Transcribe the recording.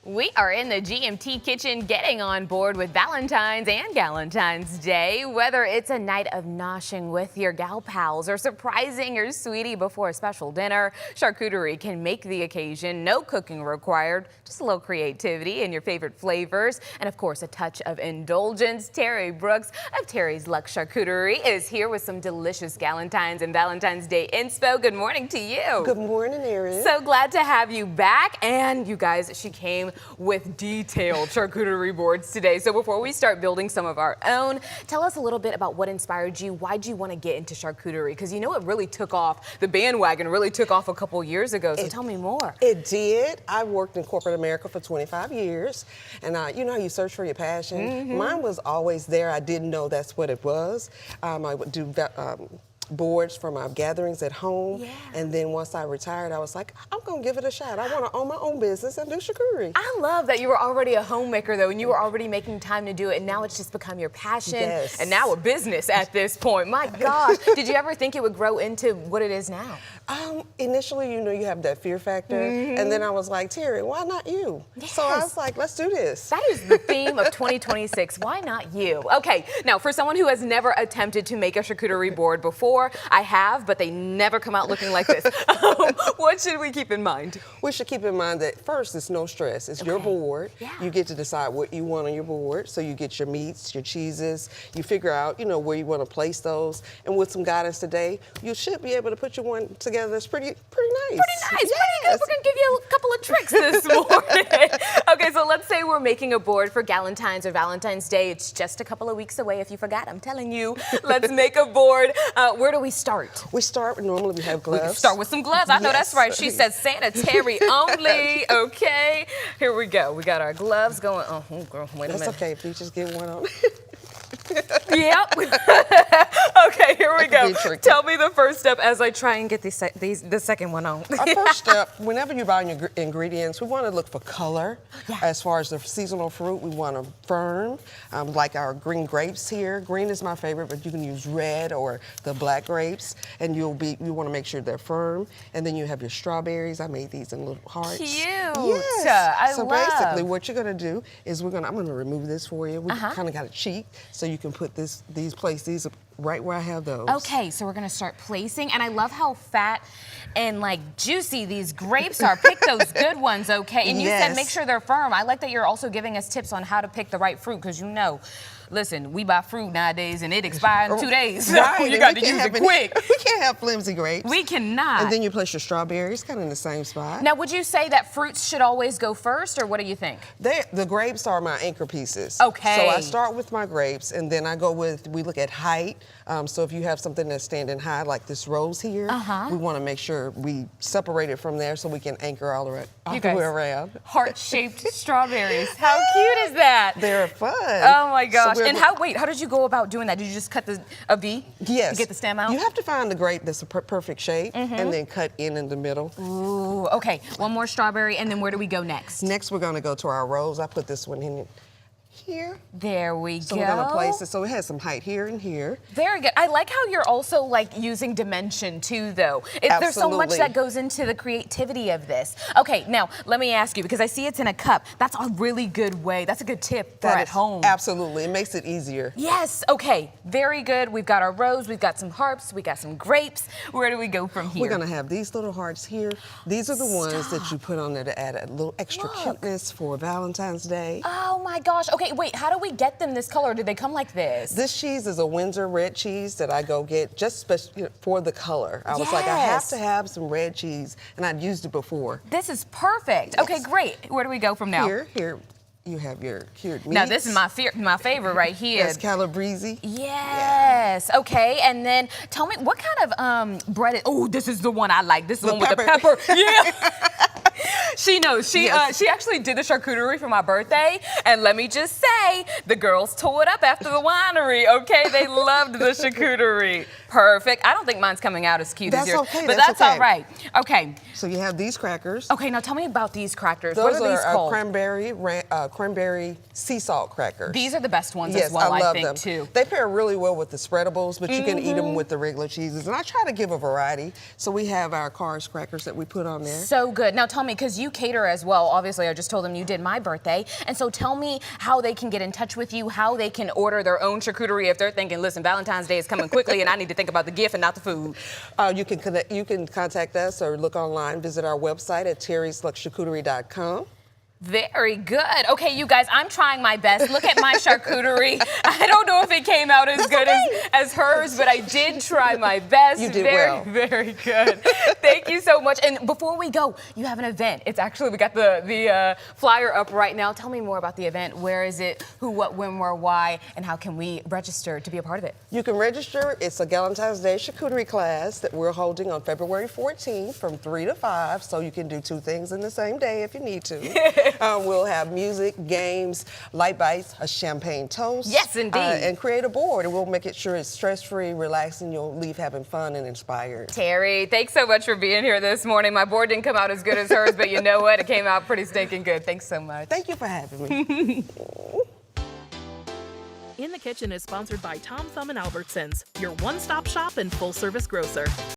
We are in the GMT kitchen getting on board with Valentine's and Galentine's Day. Whether it's a night of noshing with your gal pals or surprising your sweetie before a special dinner, Charcuterie can make the occasion. No cooking required, just a little creativity and your favorite flavors. And of course, a touch of indulgence. Terry Brooks of Terry's Luck Charcuterie is here with some delicious Galentine's and Valentine's Day inspo. Good morning to you. Good morning, Erin. So glad to have you back. And you guys, she came with detailed charcuterie boards today. So before we start building some of our own, tell us a little bit about what inspired you. Why'd you want to get into charcuterie? Because you know it really took off. The bandwagon really took off a couple years ago. So tell me more. It did. I worked in corporate America for 25 years. And you know how you search for your passion? Mine was always there. I didn't know that's what it was. I would do boards for my gatherings at home. Yeah. And then once I retired, I was like, I'm going to give it a shot. I want to own my own business and do charcuterie. I love that you were already a homemaker, though, and you were already making time to do it, and now it's just become your passion, Yes. and now a business at this point. My gosh. Did you ever think it would grow into what it is now? Initially, you know, you have that fear factor. And then I was like, Terry, why not you? Yes. So I was like, let's do this. That is the theme of 2026. Why not you? Okay, now for someone who has never attempted to make a charcuterie board before, I have, but they never come out looking like this. What should we keep in mind? We should keep in mind that first, it's no stress. It's your board. Yeah. You get to decide what you want on your board. So you get your meats, your cheeses. You figure out, you know, where you want to place those. And with some guidance today, you should be able to put your one together that's pretty nice. Pretty nice, pretty good. Yes. We're gonna give you a couple of tricks this morning. Okay, so let's say we're making a board for Galentine's or Valentine's Day. It's just a couple of weeks away. If you forgot, I'm telling you. Let's make a board. Where do we start? We start, normally we have gloves. We can start with some gloves. I know that's Yes. right. She says sanitary only. Okay, here we go. We got our gloves going. Oh, girl, wait a minute. That's okay if you just get one on. Yep. Okay, here we go. Tell me the first step as I try and get the second one on. Our first step, whenever you're buying your ingredients, we want to look for color. Yeah. As far as the seasonal fruit, we want a firm, like our green grapes here. Green is my favorite, but you can use red or the black grapes, and you want to make sure they're firm. And then you have your strawberries. I made these in little hearts. Cute. Yes. So basically, what you're going to do is I'm going to remove this for you. We kind of got a cheat, so you can put these right where I have those. Okay, so we're gonna start placing, and I love how fat and like juicy these grapes are. Pick those good ones, okay? And you said make sure they're firm. I like that you're also giving us tips on how to pick the right fruit, because you know, listen, we buy fruit nowadays and it expires in 2 days. So Right, you got to use it quick. We can't have flimsy grapes. We cannot. And then you place your strawberries kind of in the same spot. Now, would you say that fruits should always go first, or what do you think? The grapes are my anchor pieces. Okay. So I start with my grapes, and then we look at height. So if you have something that's standing high, like this rose here, we want to make sure we separate it from there so we can anchor all the way around. Heart-shaped strawberries. How cute is that? They're fun. Oh my gosh. And how did you go about doing that? Did you just cut a V? Yes. To get the stem out? You have to find the grape that's a perfect shape and then cut in the middle. Ooh, okay. One more strawberry, and then where do we go next? Next, we're going to go to our rose. I put this one in here. There we go. So we're going to place it so it has some height here and here. Very good. I like how you're also like using dimension too, though. There's so much that goes into the creativity of this. Okay, now let me ask you, because I see it's in a cup. That's a really good way. That's a good tip for at home. Absolutely. It makes it easier. Yes. Okay. Very good. We've got our rose. We've got some harps. We got some grapes. Where do we go from here? We're going to have these little hearts here. These are the ones that you put on there to add a little extra cuteness for Valentine's Day. Oh my gosh. Okay, wait. How do we get them this color? Do they come like this? This cheese is a Windsor red cheese that I go get just for the color. I was like, I have to have some red cheese, and I'd used it before. This is perfect. Yes. Okay, great. Where do we go from now? Here. You have your cured meats. Now this is my favorite right here. That's calabrese. Yes. Yeah. Okay. And then tell me what kind of bread? Oh, this is the one I like. This is the one with the pepper. Yeah. She knows. She actually did the charcuterie for my birthday, and let me just say, the girls tore it up after the winery. Okay, they loved the charcuterie. Perfect. I don't think mine's coming out as cute as yours, but that's all right. Okay. So you have these crackers. Okay, now tell me about these crackers. What are these called? Cranberry sea salt crackers. These are the best ones as well, I think, too. They pair really well with the spreadables, but you can eat them with the regular cheeses. And I try to give a variety. So we have our Cars crackers that we put on there. So good. Now tell me, because you you cater as well. Obviously, I just told them you did my birthday. And so tell me how they can get in touch with you, how they can order their own charcuterie if they're thinking, listen, Valentine's Day is coming quickly and I need to think about the gift and not the food. You can contact us or look online, visit our website at terrysluxcharcuterie.com. Very good. Okay, you guys, I'm trying my best. Look at my charcuterie. I don't know if it came out as good as hers, but I did try my best. You did well. very good. Thank you so much. And before we go, you have an event. It's actually, we got the flyer up right now. Tell me more about the event. Where is it? Who, what, when, where, why, and how can we register to be a part of it? You can register. It's a Valentine's Day charcuterie class that we're holding on February 14th from 3 to 5, so you can do 2 things in the same day if you need to. We'll have music, games, light bites, a champagne toast. Yes, indeed. And create a board, and we'll make it sure it's stress-free, relaxing. You'll leave having fun and inspired. Terry, thanks so much for being here this morning. My board didn't come out as good as hers, but you know what? It came out pretty stinking good. Thanks so much. Thank you for having me. In the Kitchen is sponsored by Tom Thumb and Albertsons, your one-stop shop and full-service grocer.